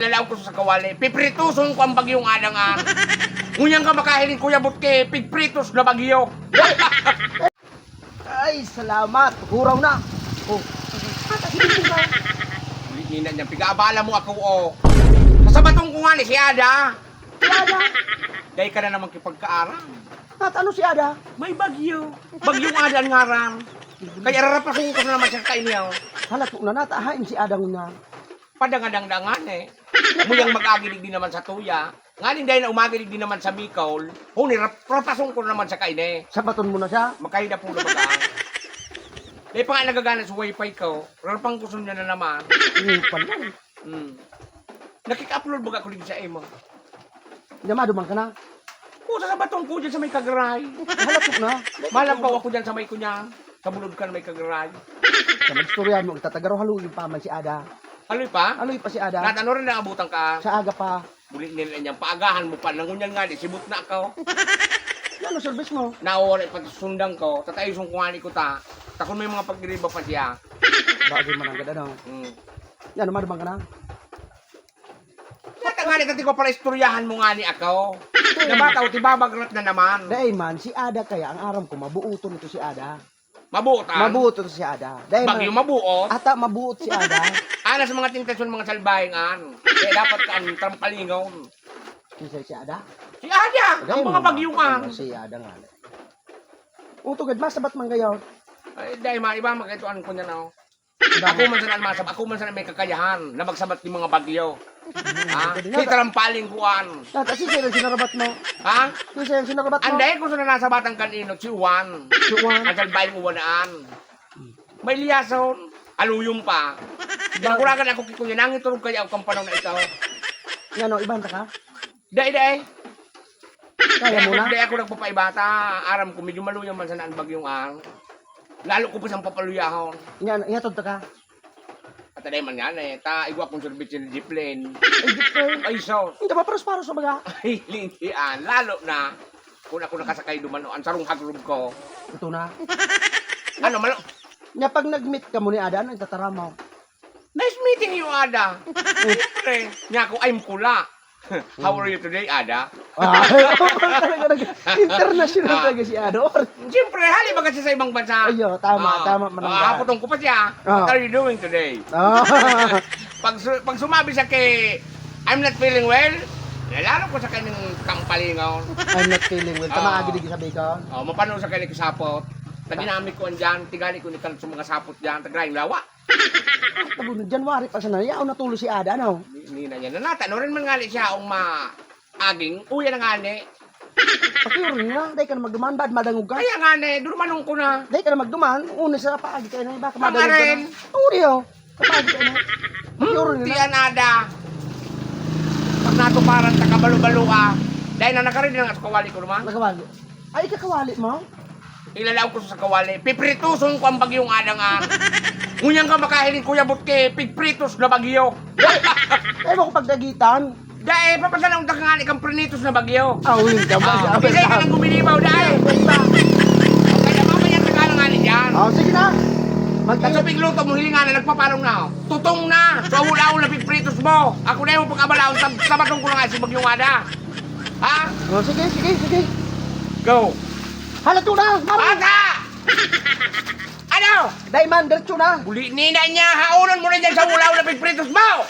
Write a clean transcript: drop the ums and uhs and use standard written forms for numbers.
Lalaw ko sa kawali, piprituson ko ang bagyong adangan. Ngunyang ka makahiling kuya butke, pigpritos na bagyo. Ay, salamat. Huraw na. Oh. Hindi na niya, pigaabala mo ako, oh. Kasabatong ko nga ni si Ada. Si Ada? Dahil ka na naman kipagkaaram. At ano si Ada? May bagyo. Bagyong adan nga ram. Kaya rarapasun ko na naman siya kainyaw. Halat na natahain si Adang na. Padangadang-dangan eh. Muyang mag-agilig din naman sa tuya. Ngaling dahil na umagilig din naman sa Bicol, huni, rapasun ko naman sa kaine. Sabaton mo na siya. Makahida po na baga. Dahil pa nga nagagana sa wifi ko, rarapang gusto niya na naman. Pala. Nakika-upload baga ko din sa emo. Yamaduman ka na. Pusa sa batong ko dyan sa may kagaray. Halat na. Malampaw ako dyan sa may kunya. Kabulod ka na may kagaray. Sa magstoryan mo, itatagaro haluin pa man si Ada. Aloy pa? Aloy pa si Ada. Lahat ano rin na abutan ka? Sa aga pa. Bulit nila niyang paagahan mo pa. Nangunyan nga di, sibot na ako. Ano service mo? Nawala pati sundang ko. Tatayusun ko nga ni ko ta. Takon may mga pagdiriba pa siya. Bagay man ang ganda no. Yan, maduman ka na. Nata nga ni kati ko para istoryahan mo nga ni ako. Nabataw, tibabagrat na naman. Dahil man, si Ada kaya, ang aram ko, mabuuton ito si Ada. Mabutan? Mabuuton ito si Ada. Dahil Bagyo mabuot? Ata, mabuot si Ada. Ana sa mga tintasyon mga salbahingan. Kaya dapat ka ang trampalingon. Si Ada? Si Ada! Ang mga bagyungan. Si Ada nga. Utugad, masabat man gayaw. Ay, dahil iba magkaituan ko niya na. Ako man sanaan masab, ako man sanaan may kakayahan na magsabat ng mga bagyo. Ha? Si trampaling kuan. Kasi siya yung sinarabat mo. Ha? Kasi siya yung sinarabat mo. Anday ko sa nasabatang kanino, si Juan. Si Juan. Ang salbahin uwanaan. May liyason. Aluyong pa. Nakuragan ako kikuya, nangiturog kaya ako kang panahon na ikaw. Yan o, ibanta ka? Day. Kaya mo na? Day ako nagpapaibata. Aram ko, medyo maluyang man sanaan bagyong ang. Lalo ko pa siyang papaluyahon. Yan, ihatod ka? At aday man yan eh. Igwa kong service ng jeeplen. Ay, Jeffrey. Ay, so. Hindi ba paros-paros sa baga? Ay, lintian. Lalo na. Kung ako nakasakay dumano, ang sarong hagrub ko. Ito na. Ano, malo? Nga pag nag-meet ka mo ni Ada, ano yung tataramaw? Nice meeting you, Ada. Siyempre, niya ako, I'm pula. How are you today, Ada? International talaga si Ada. Siyempre, hali ba kasi sa ibang bansa? Ayo, tama. Hapotong ko pa siya. What are you doing today? Pag sumabi siya kay, I'm not feeling well, lalo ko sa kanyang kampalingaw. I'm not feeling well. Tamaagi di sabi ka. Mapano sa kanyang sapot. Taginamit ko andyan, tigali ko ni sa mga sapot dyan, tagrayang lawa. Tabunan, January pa sana. Yaw natulo si Ada, ano? Hindi na yan. Nanata, no rin man ngali siya ang maaging. Uya na nga ni. Pakirin na. Dahil ka na magduman. Bad madangog ka. Kaya nga ni, dumanong ko na. Dahil ka na magduman. Una sa paagi ka na. Baka Tama madangog ka rin. na. Uri o. Paagi ka na. Pakirin Di na. anada. Pag natuparan sa kabalo-balo ka, dahil na nakarin ng kawali ko naman. Nakawali. Ay, kakawali mo? Ilalaw ko sa kawali. Piprituson ko ang bagyong adangan. Ngunyang ka makahiling kuya butke, pigpritos na bagyo. Ay, mo ko pagdagitan. Dahil, papasalang takangani kang prinitos na bagyo. Awin ka ba? Kasi ka nang gumilibaw dahil. Kaya mamaya tagalangani dyan. Sige na. Kasubig luto mo, hilingan na nagpaparong na. Tutong na. So, ulaw na pigpritos mo. Ako na yung pagkabalaon, sabatong ko na nga si bagyong ada. Ha? Sige. Go. Halato na. Bata! Ano? Daiman, diretso na. Uli nina niya, haunan mo na dyan sa ulaw na pigpritos mo!